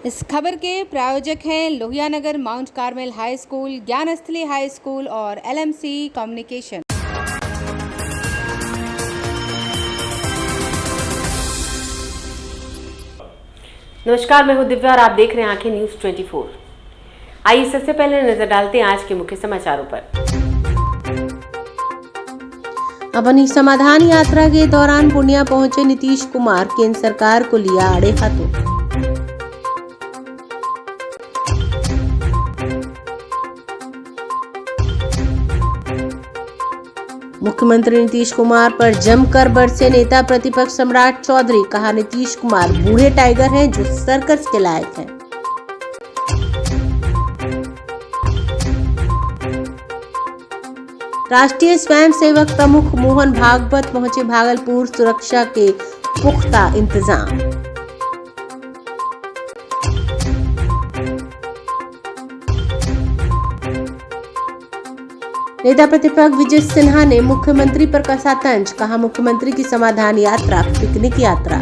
इस खबर के प्रायोजक हैं Lohianagar mount Carmel high school, Gyansthali high school और LMC कम्युनिकेशन। नमस्कार, मैं हूं दिव्या और आप देख रहे हैं आंखें न्यूज 24। आइए सबसे पहले नजर डालते हैं आज के मुख्य समाचारों पर। अपनी समाधान यात्रा के दौरान पूर्णिया पहुंचे नीतीश कुमार, केंद्र सरकार को लिया आड़े हाथों। मुख्यमंत्री नीतीश कुमार पर जमकर बरसे नेता प्रतिपक्ष सम्राट चौधरी, कहा नीतीश कुमार बूढ़े टाइगर हैं जो सर्कस के लायक हैं। राष्ट्रीय स्वयंसेवक प्रमुख मोहन भागवत पहुंचे भागलपुर, सुरक्षा के पुख्ता इंतजाम। नेता प्रतिपक्ष विजय सिन्हा ने मुख्यमंत्री पर कसा तंज, कहा मुख्यमंत्री की समाधान यात्रा पिकनिक यात्रा।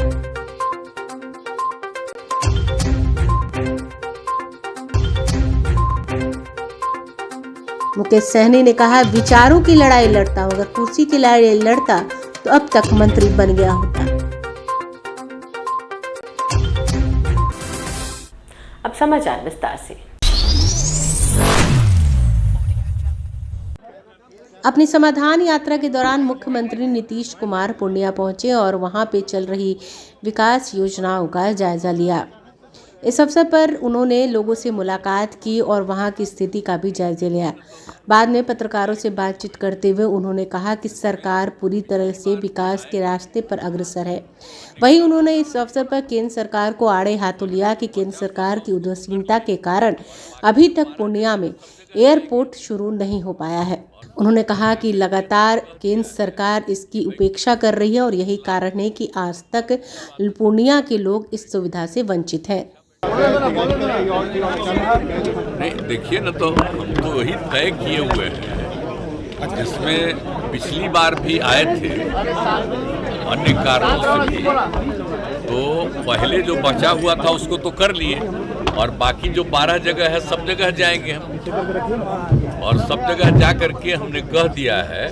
मुकेश सहनी ने कहा विचारों की लड़ाई लड़ता हूं, अगर कुर्सी की लड़ाई लड़ता तो अब तक मंत्री बन गया होता। अब समाचार विस्तार से। अपनी समाधान यात्रा के दौरान मुख्यमंत्री नीतीश कुमार पूर्णिया पहुंचे और वहां पे चल रही विकास योजनाओं का जायजा लिया। इस अवसर पर उन्होंने लोगों से मुलाकात की और वहां की स्थिति का भी जायजा लिया। बाद में पत्रकारों से बातचीत करते हुए उन्होंने कहा कि सरकार पूरी तरह से विकास के रास्ते पर अग्रसर है। वहीं उन्होंने इस अवसर पर केंद्र सरकार को आड़े हाथों लिया कि केंद्र सरकार की उदासीनता के कारण अभी तक पूर्णिया में एयरपोर्ट शुरू नहीं हो पाया है। उन्होंने कहा कि लगातार केंद्र सरकार इसकी उपेक्षा कर रही है और यही कारण है कि आज तक पूर्णिया के लोग इस सुविधा से वंचित हैं। नहीं देखिए ना, तो हम तो वही तय किए हुए हैं जिसमें पिछली बार भी आए थे अन्य कारणों से भी, तो पहले जो बचा हुआ था उसको तो कर लिए और बाकी जो 12 जगह है सब जगह जाएंगे हम। और सब जगह जा करके हमने कह दिया है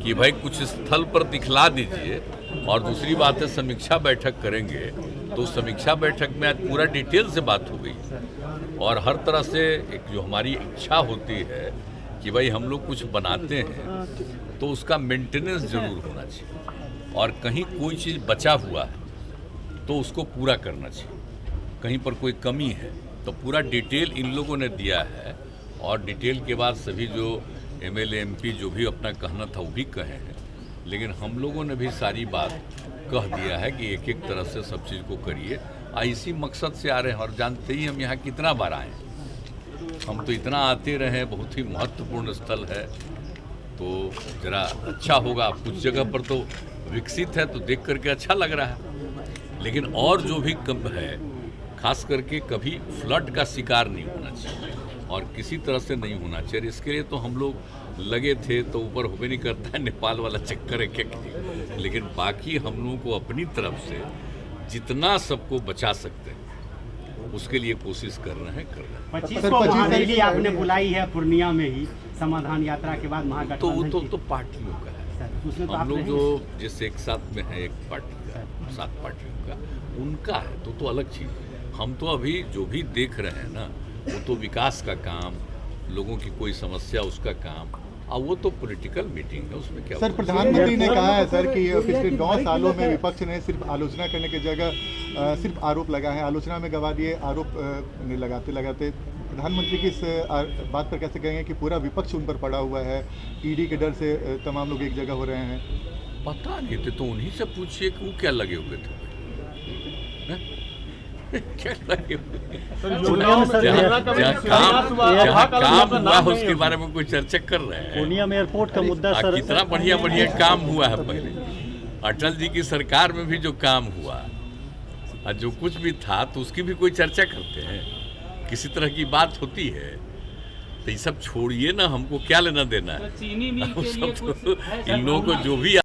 कि भाई कुछ स्थल पर दिखला दीजिए। और दूसरी बात है समीक्षा बैठक करेंगे, तो समीक्षा बैठक में आज पूरा डिटेल से बात हो गई और हर तरह से एक जो हमारी इच्छा होती है कि भाई हम लोग कुछ बनाते हैं तो उसका मेंटेनेंस जरूर होना चाहिए और कहीं कोई चीज़ बचा हुआ है तो उसको पूरा करना चाहिए। कहीं पर कोई कमी है तो पूरा डिटेल इन लोगों ने दिया है और डिटेल के बाद सभी जो MLA MP जो भी अपना कहना था वो भी कहे हैं, लेकिन हम लोगों ने भी सारी बात कह दिया है कि एक एक तरह से सब चीज़ को करिए। इसी मकसद से आ रहे हैं और जानते ही हम यहाँ कितना बार आए, हम तो इतना आते रहे, बहुत ही महत्वपूर्ण स्थल है। तो ज़रा अच्छा होगा, कुछ जगह पर तो विकसित है तो देख करके अच्छा लग रहा है, लेकिन और जो भी कम है खास करके कभी फ्लड का शिकार नहीं होना चाहिए और किसी तरह से नहीं होना चाहिए। इसके लिए तो हम लोग लगे थे, तो ऊपर होबे नहीं करता है नेपाल वाला चक्कर है क्या, लेकिन बाकी हम लोगों को अपनी तरफ से जितना सबको बचा सकते हैं उसके लिए कोशिश कर रहे हैं। 25 को रैली आपने बुलाई है पूर्णिया में ही समाधान यात्रा के बाद महागठबंधन तो पार्टियों का है, हम लोग जो जिस एक साथ में है एक पार्टी का, 7 पार्टियों का उनका है तो अलग चीज़ है। हम तो अभी जो भी देख रहे हैं ना वो तो विकास का काम, लोगों की कोई समस्या उसका काम, और वो तो पॉलिटिकल मीटिंग है, उसमें क्या। सर प्रधानमंत्री ने कहा है सर कि पिछले 9 सालों में विपक्ष ने सिर्फ आलोचना करने की जगह सिर्फ आरोप लगा है, आलोचना में गवा दिए, आरोप लगाते लगाते प्रधानमंत्री की इस बात पर कैसे कहेंगे कि पूरा विपक्ष उन पर पड़ा हुआ है, ईडी के डर से तमाम लोग एक जगह हो रहे हैं। पता नहीं थे तो उन्हीं से पूछिए कि वो क्या लगे हुए थे क्या लगे हुए, जहाँ काम हुआ उसके बारे में कोई चर्चा कर रहे हैं। पूर्णिया में एयरपोर्ट का मुद्दा सर कितना बढ़िया काम हुआ है। पहले अटल जी की सरकार में भी जो काम हुआ और जो कुछ भी था तो उसकी भी कोई चर्चा करते हैं, किसी तरह की बात होती है। तो ये सब छोड़िए ना, हमको क्या लेना देना है, इन लोगों को जो भी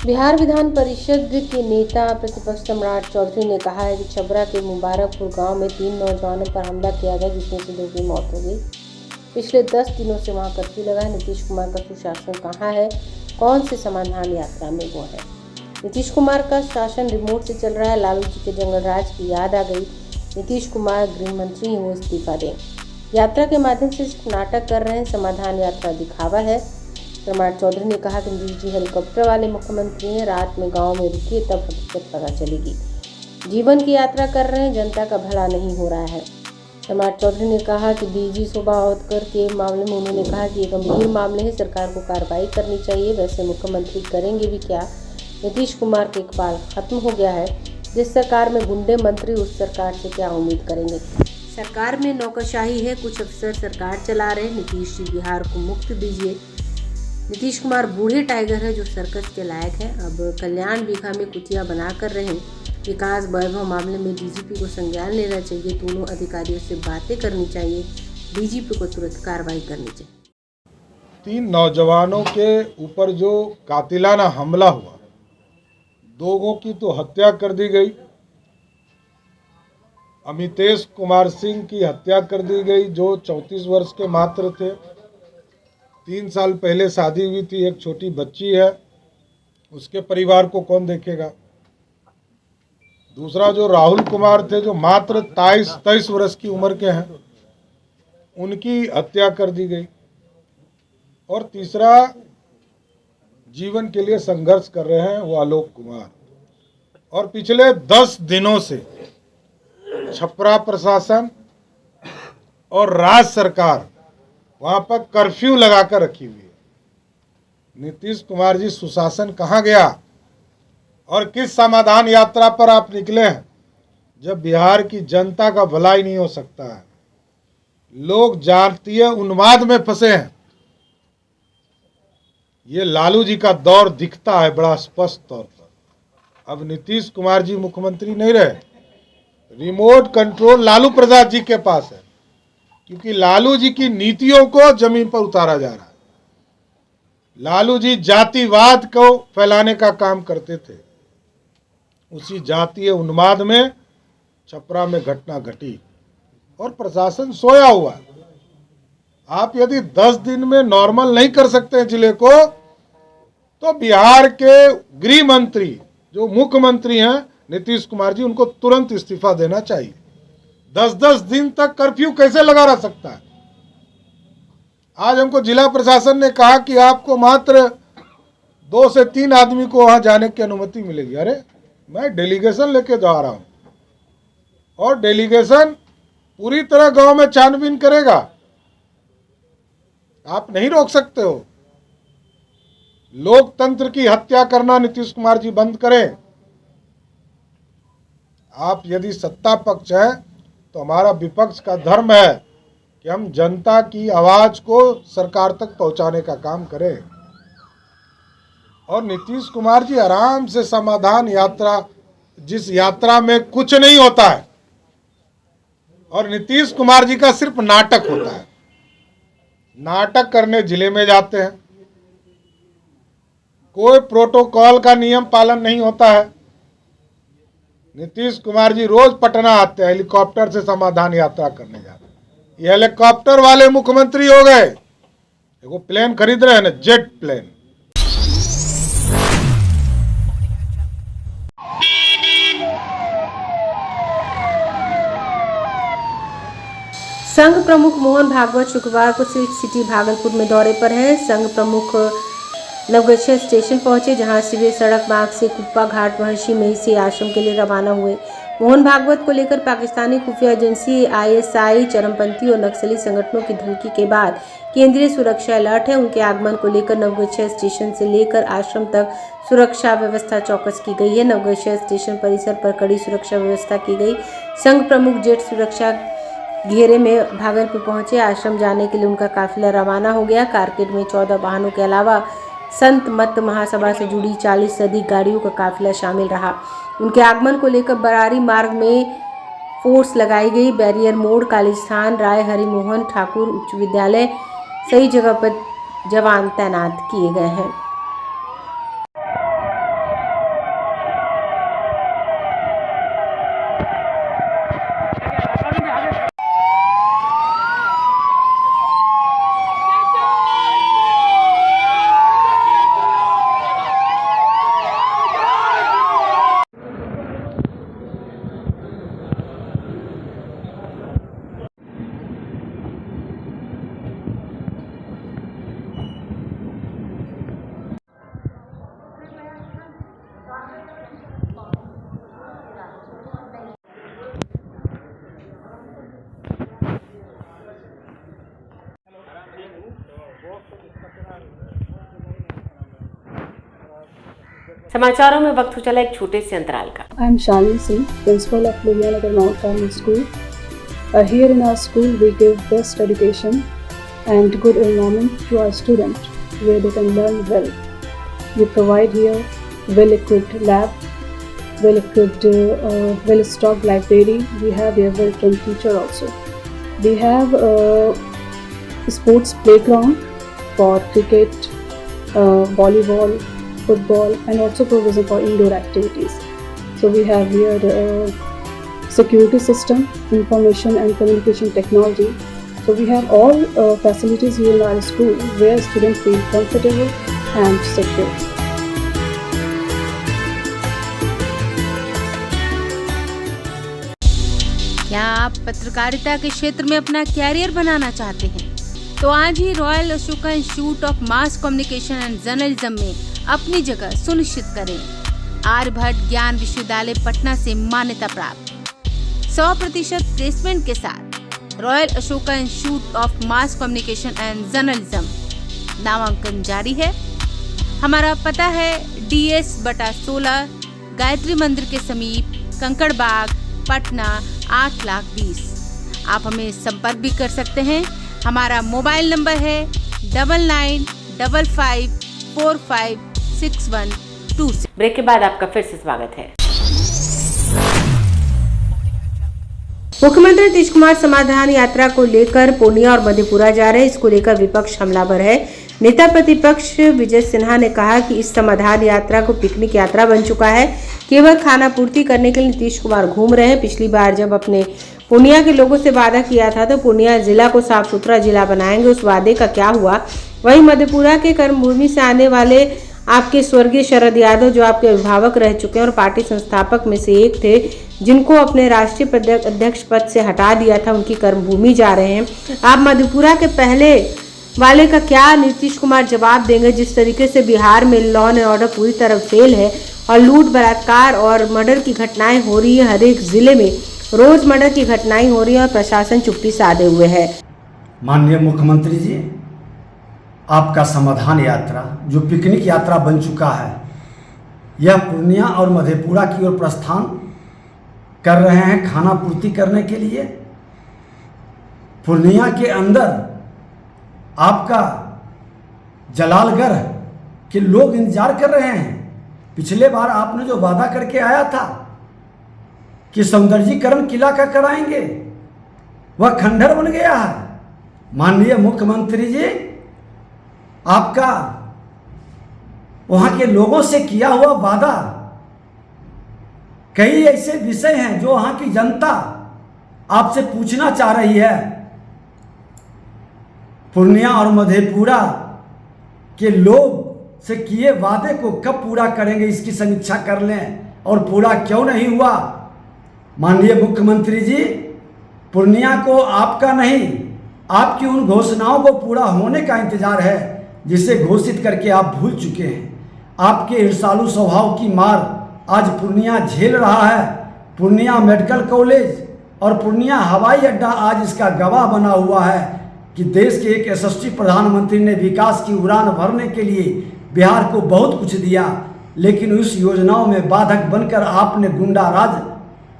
बिहार विधान परिषद के नेता प्रतिपक्ष सम्राट चौधरी ने कहा है कि छबरा के मुबारकपुर गांव में 3 नौजवानों पर हमला किया गया, जिसमें से 2 की मौत हो गई। पिछले 10 दिनों से वहां कर्फ्यू लगा है। नीतीश कुमार का सुशासन कहां है? कौन से समाधान यात्रा में वो है? नीतीश कुमार का शासन रिमोट से चल रहा है। लालू जी के जंगल राज की याद आ गई। नीतीश कुमार गृह मंत्री हो, इस्तीफा दें। यात्रा के माध्यम से सिर्फ नाटक कर रहे हैं। समाधान यात्रा दिखावा है। सम्राट चौधरी ने कहा कि नीतीश जी हेलीकॉप्टर वाले मुख्यमंत्री हैं। रात में गांव में रुकिए, तब हकीकत पता चलेगी। जीवन की यात्रा कर रहे हैं, जनता का भला नहीं हो रहा है। सम्राट चौधरी ने कहा कि डीजी शोभा औदकर के मामले में उन्होंने कहा कि ये गंभीर मामले हैं, सरकार को कार्रवाई करनी चाहिए। वैसे मुख्यमंत्री करेंगे भी क्या? नीतीश कुमार के इकबाल खत्म हो गया है। जिस सरकार में गुंडे मंत्री, उस सरकार से क्या उम्मीद करेंगे? सरकार में नौकरशाही है, कुछ अफसर सरकार चला रहे। नीतीश जी बिहार को मुक्ति दीजिए। नीतीश कुमार बूढ़े टाइगर है जो सर्कस के लायक है। अब कल्याण बीघा में कुटिया बनाकर रहे। विकास वैभव मामले में डीजीपी को संज्ञान लेना चाहिए। दोनों अधिकारियों से बातें करनी चाहिए। डीजीपी को तुरंत कार्रवाई करनी चाहिए। 3 नौजवानों के ऊपर जो कातिलाना हमला हुआ, 2 की तो हत्या कर दी गई। अमितेश कुमार सिंह की हत्या कर दी गई जो 34 वर्ष के मात्र थे। 3 साल पहले शादी हुई थी, एक छोटी बच्ची है, उसके परिवार को कौन देखेगा? दूसरा जो राहुल कुमार थे जो मात्र 23 वर्ष की उम्र के हैं, उनकी हत्या कर दी गई। और तीसरा जीवन के लिए संघर्ष कर रहे हैं वो आलोक कुमार। और पिछले 10 दिनों से छपरा प्रशासन और राज्य सरकार वहां पर कर्फ्यू लगाकर रखी हुई है। नीतीश कुमार जी सुशासन कहाँ गया? और किस समाधान यात्रा पर आप निकले हैं जब बिहार की जनता का भला ही नहीं हो सकता है? लोग जातीय उन्माद में फंसे हैं। ये लालू जी का दौर दिखता है बड़ा स्पष्ट तौर पर। अब नीतीश कुमार जी मुख्यमंत्री नहीं रहे, रिमोट कंट्रोल लालू प्रसाद जी के पास है, क्योंकि लालू जी की नीतियों को जमीन पर उतारा जा रहा है। लालू जी जातिवाद को फैलाने का काम करते थे। उसी जातीय उन्माद में छपरा में घटना घटी और प्रशासन सोया हुआ है। आप यदि 10 दिन में नॉर्मल नहीं कर सकते जिले को, तो बिहार के गृह मंत्री जो मुख्यमंत्री हैं नीतीश कुमार जी, उनको तुरंत इस्तीफा देना चाहिए। 10-10 दिन तक कर्फ्यू कैसे लगा रह सकता है? आज हमको जिला प्रशासन ने कहा कि आपको मात्र 2 से 3 आदमी को वहां जाने की अनुमति मिलेगी। अरे मैं डेलीगेशन लेके जा रहा हूं और डेलीगेशन पूरी तरह गांव में छानबीन करेगा। आप नहीं रोक सकते हो। लोकतंत्र की हत्या करना नीतीश कुमार जी बंद करें। आप यदि सत्ता पक्ष है तो हमारा विपक्ष का धर्म है कि हम जनता की आवाज को सरकार तक पहुंचाने का काम करें। और नीतीश कुमार जी आराम से समाधान यात्रा, जिस यात्रा में कुछ नहीं होता है और नीतीश कुमार जी का सिर्फ नाटक होता है, नाटक करने जिले में जाते हैं। कोई प्रोटोकॉल का नियम पालन नहीं होता है। नीतीश कुमार जी रोज पटना आते हैं, हेलीकॉप्टर से समाधान यात्रा करने जाते हैं। ये हेलीकॉप्टर वाले मुख्यमंत्री हो गए। वो प्लेन खरीद रहे हैं ना, जेट प्लेन। संघ प्रमुख मोहन भागवत शुक्रवार को सिल्क सिटी भागलपुर में दौरे पर हैं। संघ प्रमुख नवगछिया स्टेशन पहुंचे, जहां सीवेज सड़क मार्ग से कुप्पा घाट महर्षि महिषी आश्रम के लिए रवाना हुए। मोहन भागवत को लेकर पाकिस्तानी खुफिया एजेंसी ISI, चरमपंथी और नक्सली संगठनों की धमकी के बाद केंद्रीय सुरक्षा अलर्ट है। उनके आगमन को लेकर नवगछिया स्टेशन से लेकर आश्रम तक सुरक्षा व्यवस्था चौकस की गई है। नवगछिया स्टेशन परिसर पर कड़ी सुरक्षा व्यवस्था की गई। संघ प्रमुख जेट सुरक्षा घेरे में भागलपुर पहुंचे। आश्रम जाने के लिए उनका काफिला रवाना हो गया। कारकेड में 14 वाहनों के अलावा संत मत महासभा से जुड़ी 40 से अधिक गाड़ियों का काफिला शामिल रहा। उनके आगमन को लेकर बरारी मार्ग में फोर्स लगाई गई। बैरियर मोड़, कालीस्थान, राय हरिमोहन ठाकुर उच्च विद्यालय सही जगह पर जवान तैनात किए गए हैं। समाचारों में वक्त हो चला एक छोटे से अंतराल का। I am Shalini Singh, principal of Lohiyanagar Mount Carmel School. Here in our school, we give best education and good environment to our students, where they can learn well. We provide here well-equipped lab, well-equipped, well-stocked library. We have here well-trained teacher also. We have a sports playground for cricket, volleyball, football, and also provision for indoor activities. So we have here security system, information and communication technology. So we have all facilities here in our school where students feel comfortable and secure. क्या आप पत्रकारिता के क्षेत्र में अपना career बनाना चाहते हैं? तो आज ही Royal Ashoka Institute of Mass Communication and Journalism में अपनी जगह सुनिश्चित करें। आर्यभट्ट ज्ञान विश्वविद्यालय पटना से मान्यता प्राप्त 100% प्लेसमेंट के साथ royal Ashoka Institute of Mass Communication and journalism नामांकन जारी है। हमारा पता है DS/16 गायत्री मंदिर के समीप कंकड़ बाग पटना 8,20,000। आप हमें संपर्क भी कर सकते हैं। हमारा मोबाइल नंबर है 9955456126। ब्रेक के बाद आपका फिर से स्वागत है। मुख्यमंत्री नीतीश कुमार समाधान यात्रा को लेकर पूर्णिया और मधेपुरा जा रहे हैं। इसको लेकर विपक्ष हमलावर है। नेता प्रतिपक्ष विजय सिन्हा ने कहा कि इस समाधान यात्रा को पिकनिक यात्रा बन चुका है। केवल खाना पूर्ति करने के लिए नीतीश कुमार घूम रहे हैं। पिछली बार जब अपने पूर्णिया के लोगों से वादा किया था तो पूर्णिया जिला को साफ सुथरा जिला बनाएंगे, उस वादे का क्या हुआ? वहीं मधेपुरा के कर्मभूमि से आने वाले आपके स्वर्गीय शरद यादव, जो आपके अभिभावक रह चुके हैं और पार्टी संस्थापक में से एक थे, जिनको अपने राष्ट्रीय अध्यक्ष पद से हटा दिया था, उनकी कर्मभूमि जा रहे हैं। आप मधेपुरा के पहले वाले का क्या नीतीश कुमार जवाब देंगे? जिस तरीके से बिहार में लॉ एंड ऑर्डर पूरी तरह फेल है और लूट, बलात्कार और मर्डर की घटनाएं हो रही है, हर एक जिले में रोज मर्डर की घटनाएं हो रही है और प्रशासन चुप्पी साधे हुए है। माननीय मुख्यमंत्री जी, आपका समाधान यात्रा जो पिकनिक यात्रा बन चुका है, यह पूर्णिया और मधेपुरा की ओर प्रस्थान कर रहे हैं खाना पूर्ति करने के लिए। पूर्णिया के अंदर आपका जलालगढ़ के लोग इंतजार कर रहे हैं। पिछले बार आपने जो वादा करके आया था कि सौंदर्यीकरण किला का कराएंगे, वह खंडहर बन गया है। माननीय मुख्यमंत्री जी, आपका वहां के लोगों से किया हुआ वादा, कई ऐसे विषय हैं जो वहां की जनता आपसे पूछना चाह रही है। पूर्णिया और मधेपुरा के लोग से किए वादे को कब पूरा करेंगे, इसकी समीक्षा कर लें, और पूरा क्यों नहीं हुआ। माननीय मुख्यमंत्री जी, पूर्णिया को आपका नहीं, आपकी उन घोषणाओं को पूरा होने का इंतजार है जिसे घोषित करके आप भूल चुके हैं। आपके ईर्षालु स्वभाव की मार आज पूर्णिया झेल रहा है। पूर्णिया मेडिकल कॉलेज और पूर्णिया हवाई अड्डा आज इसका गवाह बना हुआ है कि देश के एक यशस्वी प्रधानमंत्री ने विकास की उड़ान भरने के लिए बिहार को बहुत कुछ दिया, लेकिन उस योजनाओं में बाधक बनकर आपने गुंडा राज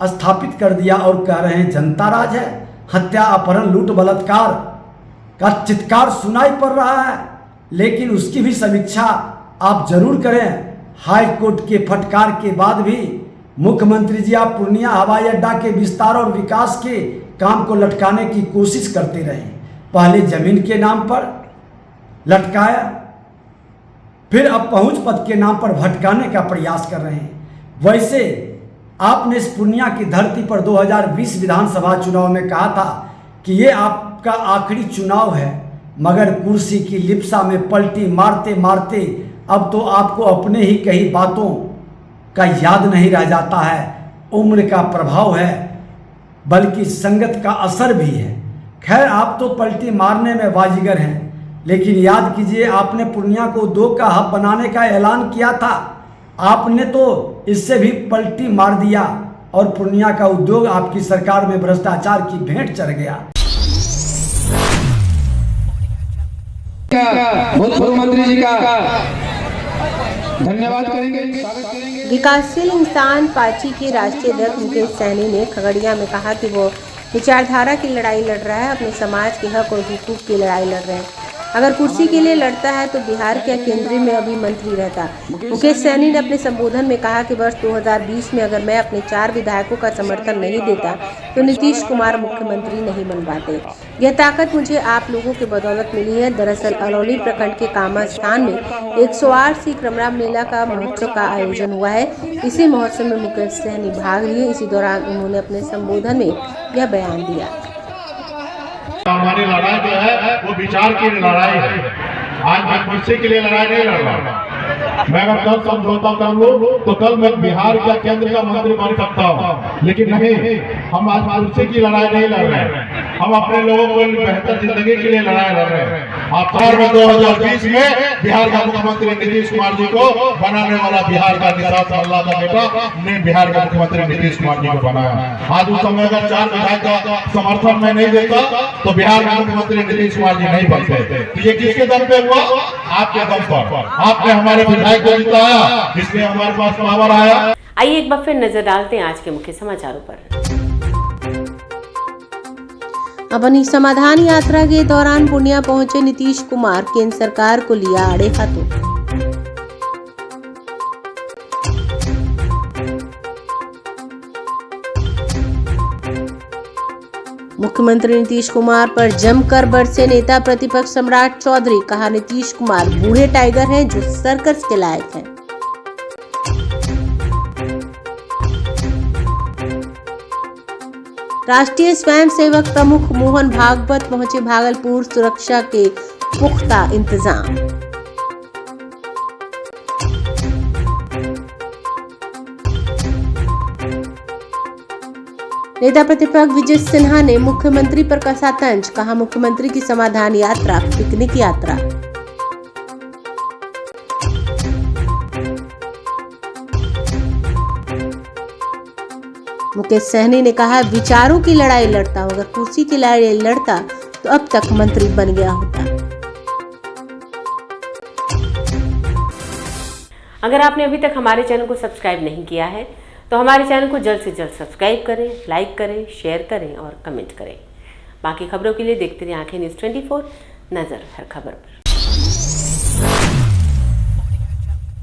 स्थापित कर दिया और कह रहे हैं जनता राज है। हत्या, अपहरण, लूट, बलात्कार का चित्कार सुनाई पड़ रहा है, लेकिन उसकी भी समीक्षा आप जरूर करें। हाई कोर्ट के फटकार के बाद भी मुख्यमंत्री जी, आप पूर्णिया हवाई अड्डा के विस्तार और विकास के काम को लटकाने की कोशिश करते रहे। पहले जमीन के नाम पर लटकाया, फिर अब पहुंच पद के नाम पर भटकाने का प्रयास कर रहे हैं। वैसे आपने इस पूर्णिया की धरती पर 2020 विधानसभा चुनाव में कहा था कि ये आपका आखिरी चुनाव है, मगर कुर्सी की लिप्सा में पलटी मारते मारते अब तो आपको अपने ही कई बातों का याद नहीं रह जाता है। उम्र का प्रभाव है, बल्कि संगत का असर भी है। खैर, आप तो पलटी मारने में बाजीगर हैं, लेकिन याद कीजिए, आपने पूर्णिया को उद्योग का हब बनाने का ऐलान किया था। आपने तो इससे भी पलटी मार दिया और पूर्णिया का उद्योग आपकी सरकार में भ्रष्टाचार की भेंट चढ़ गया। मुख्यमंत्री जी का धन्यवाद करेंगे, स्वागत करेंगे। विकासशील इंसान पार्टी के राष्ट्रीय अध्यक्ष मुकेश सहनी ने खगड़िया में कहा कि वो विचारधारा की लड़ाई लड़ रहा है, अपने समाज के हक और हुकूक की लड़ाई लड़ रहे हैं। अगर कुर्सी के लिए लड़ता है तो बिहार के केंद्र में अभी मंत्री रहता। मुकेश सहनी ने अपने संबोधन में कहा कि वर्ष 2020 में अगर मैं अपने 4 विधायकों का समर्थन नहीं देता तो नीतीश कुमार मुख्यमंत्री नहीं बन पाते। यह ताकत मुझे आप लोगों की बदौलत मिली है। दरअसल अलौली प्रखंड के कामा स्थान में 108 सी क्रमराम मेला का महोत्सव का आयोजन हुआ है। इसी महोत्सव में मुकेश सहनी भाग लिए। इसी दौरान उन्होंने अपने संबोधन में यह बयान दिया। हमारी लड़ाई जो है वो विचार की लड़ाई है। आज मैं कुर्सी के लिए लड़ाई नहीं लड़ रहा। मैं अगर कल समझौता कर लूं तो कल मैं बिहार का केंद्र का मंत्री बन सकता हूं, लेकिन नहीं, हम आज कुर्सी की लड़ाई नहीं लड़ रहे। हम अपने लोगों को बेहतर जिंदगी के लिए लड़ाई लड़ रहे हैं। आप 2020 में बिहार का मुख्यमंत्री नीतीश कुमार जी को बनाने वाला बिहार का निषाद मल्ला का बेटा ने बिहार का मुख्यमंत्री नीतीश कुमार जी को बनाया। आज उस समय अगर 4 विधायक का समर्थन मैं नहीं देता तो बिहार का मुख्यमंत्री नीतीश कुमार जी नहीं बनते। तो ये किसके दम पे हुआ? आपके दम पर। आपने हमारे विधायक को जिताया, इसलिए हमारे पास पावर आया। आइए एक बार फिर नजर डालते हैं आज के मुख्य समाचारों पर। अपनी समाधान यात्रा के दौरान पूर्णिया पहुंचे नीतीश कुमार, केंद्र सरकार को लिया आड़े हाथों। मुख्यमंत्री नीतीश कुमार पर जमकर बरसे नेता प्रतिपक्ष सम्राट चौधरी। कहा नीतीश कुमार बूढ़े टाइगर हैं जो सर्कस के लायक हैं। राष्ट्रीय स्वयंसेवक प्रमुख मोहन भागवत पहुंचे भागलपुर, सुरक्षा के पुख्ता इंतजाम। नेता प्रतिपक्ष विजय सिन्हा ने मुख्यमंत्री पर कसा तंज। कहा मुख्यमंत्री की समाधान यात्रा पिकनिक यात्रा। मुकेश सहनी ने कहा विचारों की लड़ाई लड़ता हूं, अगर कुर्सी की लड़ाई लड़ता तो अब तक मंत्री बन गया होता। अगर आपने अभी तक हमारे चैनल को सब्सक्राइब नहीं किया है तो हमारे चैनल को जल्द से जल्द सब्सक्राइब करें, लाइक करें, शेयर करें और कमेंट करें। बाकी खबरों के लिए देखते रहिए आंखें न्यूज़ 24, नजर हर खबर पर।